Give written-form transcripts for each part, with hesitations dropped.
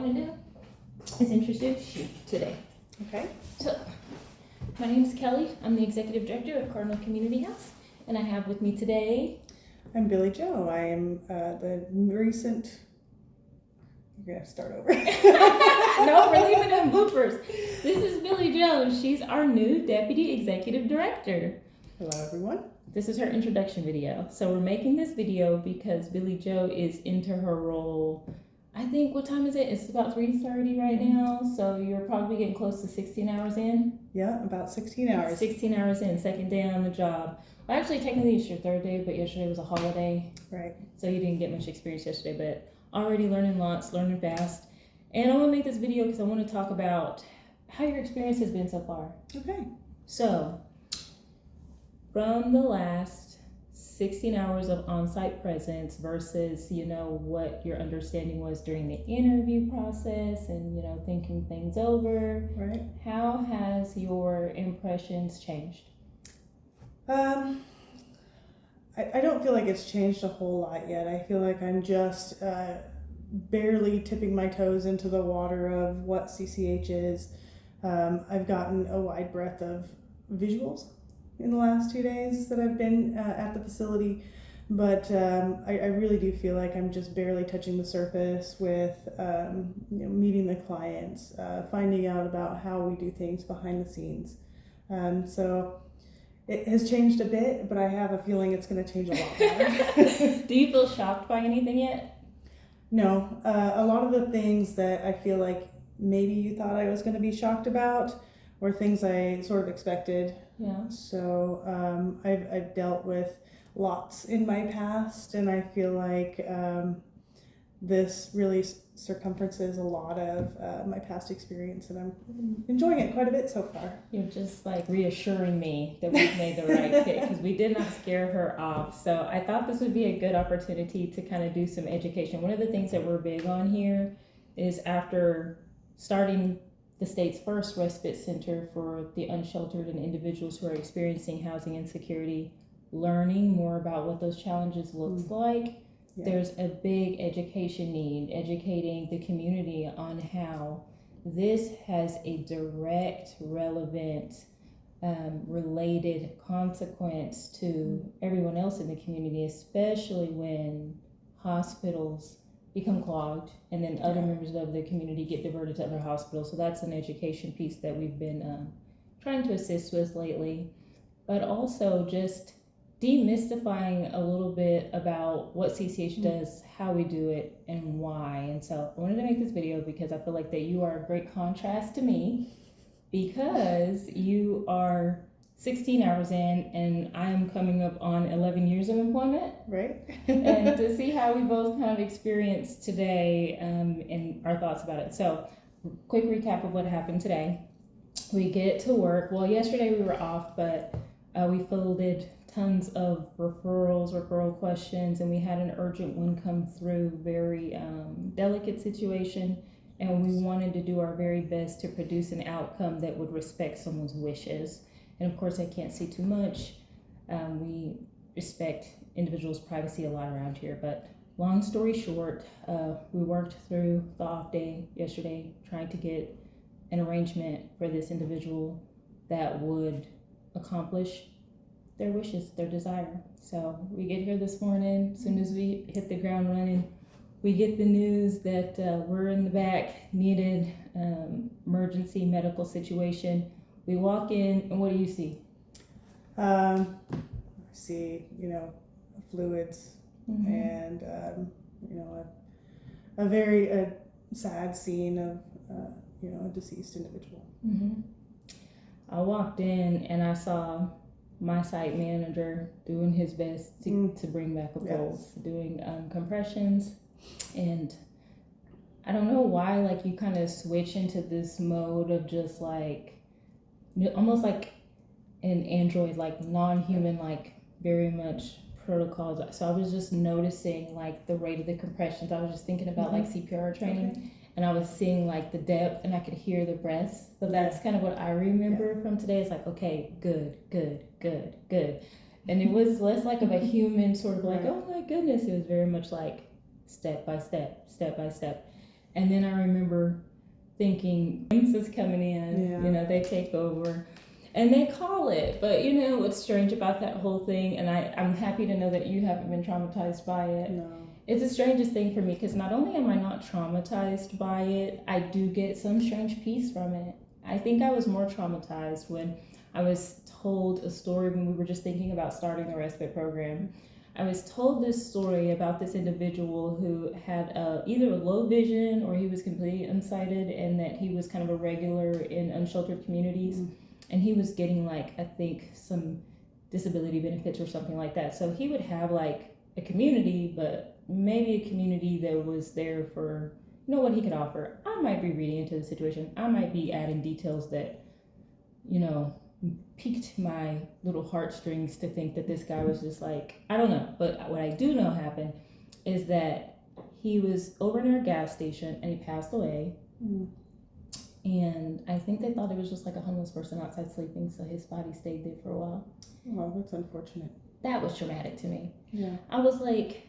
want to do is introduce you today. Okay. So, my name is Kelly. I'm the Executive Director of Cardinal Community House, and I have with me today... I'm Bylle Jo. I am the recent... You're going to start over. No, we're leaving them bloopers. This is Bylle Jo. She's our new Deputy Executive Director. Hello, everyone. This is her introduction video. So we're making this video because Bylle Jo is into her role. I think, what time is it? It's about 3:30 right now. So you're probably getting close to 16 hours in. Yeah, about 16 hours. 16 hours in, second day on the job. Well, actually, technically it's your third day, but yesterday was a holiday. Right. So you didn't get much experience yesterday, but already learning lots, learning fast. And I want to make this video because I want to talk about how your experience has been so far. Okay. So, from the last 16 hours of on-site presence versus, what your understanding was during the interview process and, thinking things over. Right. How has your impressions changed? I don't feel like it's changed a whole lot yet. I feel like I'm just barely tipping my toes into the water of what CCH is. I've gotten a wide breadth of visuals in the last 2 days that I've been at the facility, but I really do feel like I'm just barely touching the surface with meeting the clients, finding out about how we do things behind the scenes. So it has changed a bit, but I have a feeling it's going to change a lot more. Do you feel shocked by anything yet? No, a lot of the things that I feel like maybe you thought I was going to be shocked about were things I sort of expected. Yeah. So I've dealt with lots in my past, and I feel like this really circumferences a lot of my past experience, and I'm enjoying it quite a bit so far. You're just like reassuring me that we've made the right pick because we did not scare her off. So I thought this would be a good opportunity to kind of do some education. One of the things that we're big on here is after starting the state's first respite center for the unsheltered and individuals who are experiencing housing insecurity, learning more about what those challenges looks like. Yeah. There's a big education need, educating the community on how this has a direct, relevant, related consequence to everyone else in the community, especially when hospitals become clogged and then other members of the community get diverted to other hospitals. So that's an education piece that we've been trying to assist with lately, but also just demystifying a little bit about what CCH does, how we do it, and why. And so I wanted to make this video because I feel like that you are a great contrast to me because you are 16 hours in and I am coming up on 11 years of employment. Right. And to see how we both kind of experienced today and our thoughts about it. So quick recap of what happened today. We get to work. Well, yesterday we were off, but we fielded tons of referral questions, and we had an urgent one come through, very delicate situation, and we wanted to do our very best to produce an outcome that would respect someone's wishes. And of course, I can't say too much. We respect individuals' privacy a lot around here, but long story short, we worked through the off day yesterday, trying to get an arrangement for this individual that would accomplish their wishes, their desire. So we get here this morning. As soon as we hit the ground running, we get the news that we're in the back, needed emergency medical situation. We walk in, and what do you see? I see, fluids, and a very sad scene of a deceased individual. Mm-hmm. I walked in and I saw my site manager doing his best to bring back a pulse, doing compressions, and I don't know why, like, you kind of switch into this mode of just like almost like an android, like non-human, like very much protocols. So I was just noticing like the rate of the compressions. I was just thinking about like CPR training, and I was seeing like the depth, and I could hear the breaths. So that's kind of what I remember from today. It's like, okay, good. And it was less like of a human sort of like, oh my goodness. It was very much like step by step. And then I remember thinking, this is coming in, Yeah. you know, they take over. And they call it, but you know what's strange about that whole thing, and I'm happy to know that you haven't been traumatized by it. No. It's the strangest thing for me because not only am I not traumatized by it, I do get some strange peace from it. I think I was more traumatized when I was told a story when we were just thinking about starting the respite program. I was told this story about this individual who had either a low vision or he was completely unsighted, and that he was kind of a regular in unsheltered communities. Mm. And he was getting, like, I think some disability benefits or something like that. So he would have like a community, but maybe a community that was there for, you know, what he could offer. I might be reading into the situation. I might be adding details that, you know, piqued my little heartstrings to think that this guy was just like, I don't know. But what I do know happened is that he was over near a gas station and he passed away. Mm. And I think they thought it was just like a homeless person outside sleeping, so his body stayed there for a while. Oh, that's unfortunate. That was traumatic to me. Yeah. I was like,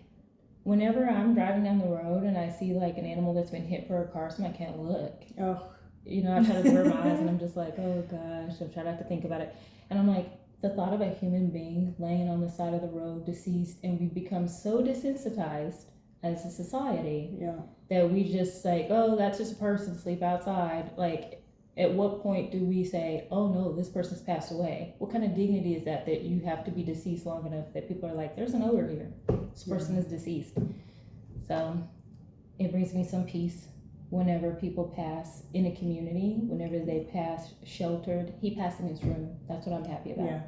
whenever I'm driving down the road and I see like an animal that's been hit for a car, so I can't look. Oh. You know, I try to blur my eyes and I'm just like, oh gosh, I'm trying not to think about it. And I'm like, the thought of a human being laying on the side of the road, deceased, and we've become so desensitized as a society, yeah, that we just like, oh, that's just a person, sleep outside. Like, at what point do we say, oh no, this person's passed away? What kind of dignity is that you have to be deceased long enough that people are like, there's an odor here, this person is deceased? So it brings me some peace whenever people pass in a community, whenever they pass sheltered. He passed in his room. That's what I'm happy about. Yeah.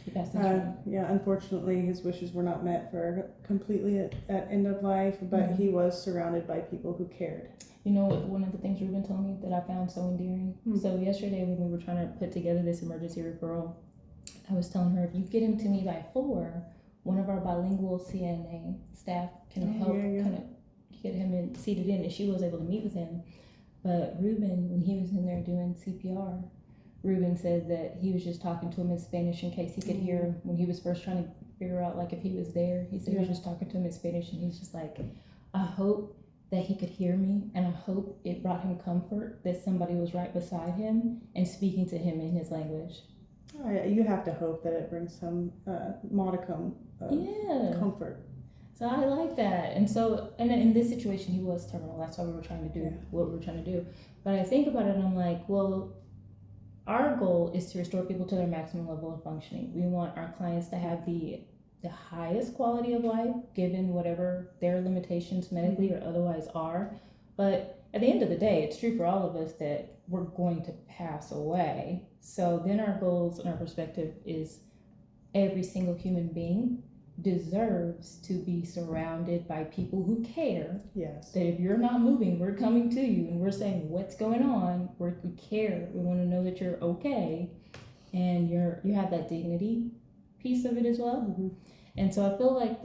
He passed in his room. Yeah, unfortunately his wishes were not met for completely at end of life, but he was surrounded by people who cared. You know what, one of the things Ruben told me that I found so endearing? So yesterday when we were trying to put together this emergency referral, I was telling her, if you get him to me by 4, one of our bilingual CNA staff can help kind of get him seated in, and she was able to meet with him. But Ruben, when he was in there doing CPR, Ruben said that he was just talking to him in Spanish in case he could hear him when he was first trying to figure out like if he was there. He said he was just talking to him in Spanish, and he's just like, I hope that he could hear me, and I hope it brought him comfort that somebody was right beside him and speaking to him in his language. You have to hope that it brings some modicum of comfort. So I like that. And so, and in this situation, he was terminal. That's why we were trying to do what we were trying to do. But I think about it and I'm like, well, our goal is to restore people to their maximum level of functioning. We want our clients to have the highest quality of life, given whatever their limitations medically or otherwise are. But at the end of the day, it's true for all of us that we're going to pass away. So then our goals and our perspective is every single human being deserves to be surrounded by people who care. Yes. That if you're not moving, we're coming to you and we're saying what's going on. We care. We want to know that you're okay, and you have that dignity piece of it as well. Mm-hmm. And so I feel like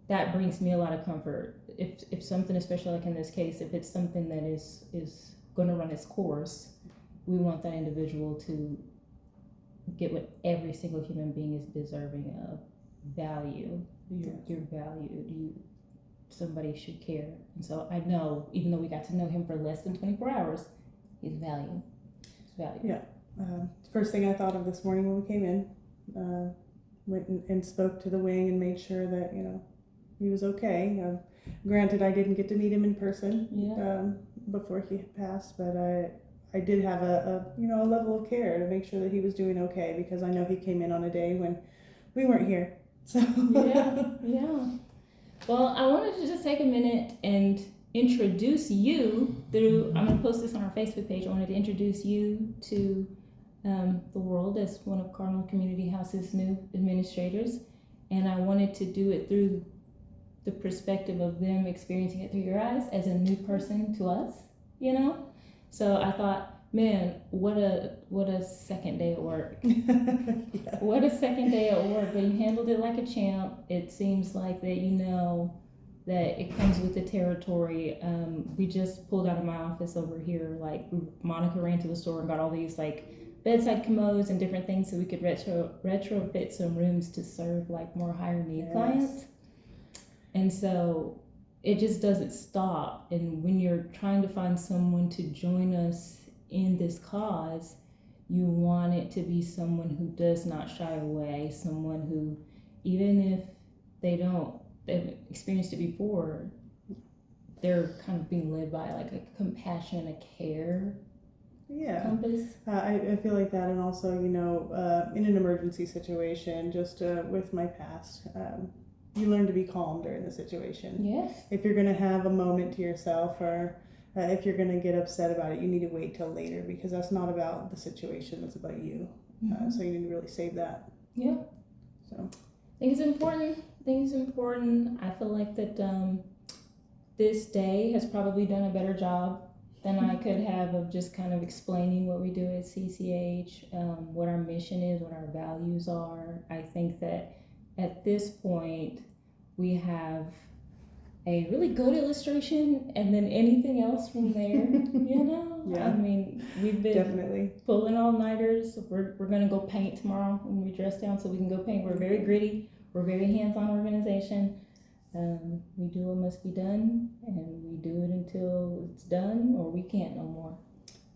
that brings me a lot of comfort. If something, especially like in this case, if it's something that is going to run its course, we want that individual to get what every single human being is deserving of. Value. You're valued. Somebody should care. And so I know, even though we got to know him for less than 24 hours, he's valued. Yeah. First thing I thought of this morning when we came in, went and spoke to the wing and made sure that, you know, he was okay. Granted, I didn't get to meet him in person before he had passed, but I did have a level of care to make sure that he was doing okay, because I know he came in on a day when we weren't here. So yeah. Well, I wanted to just take a minute and introduce you through, I'm going to post this on our Facebook page. I wanted to introduce you to the world as one of Cardinal Community House's new administrators. And I wanted to do it through the perspective of them experiencing it through your eyes as a new person to us, you know? So I thought, man, what a second day at work. What a second day at work. But you handled it like a champ. It seems like that you know that it comes with the territory. We just pulled out of my office over here. Like, Monica ran to the store and got all these like bedside commodes and different things so we could retrofit some rooms to serve like more higher need clients. And so it just doesn't stop. And when you're trying to find someone to join us in this cause, you want it to be someone who does not shy away, someone who, even if they've experienced it before, they're kind of being led by like a compassion and a care compass. I feel like that, and also, in an emergency situation, just with my past, you learn to be calm during the situation. Yes. If you're going to have a moment to yourself, or if you're going to get upset about it, you need to wait till later, because that's not about the situation, it's about you. So you need to really save that. Yeah. So I think it's important. I feel like that this day has probably done a better job than I could have of just kind of explaining what we do at CCH, what our mission is, what our values are. I think that at this point we have a really good illustration, and then anything else from there, Yeah. I mean, we've been definitely pulling all-nighters. We're gonna go paint tomorrow when we dress down so we can go paint. We're very gritty. We're a very hands-on organization. We do what must be done, and we do it until it's done, or we can't no more.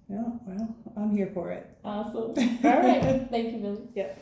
Yeah, well, I'm here for it. Awesome. All right. Thank you, Billy. Yep.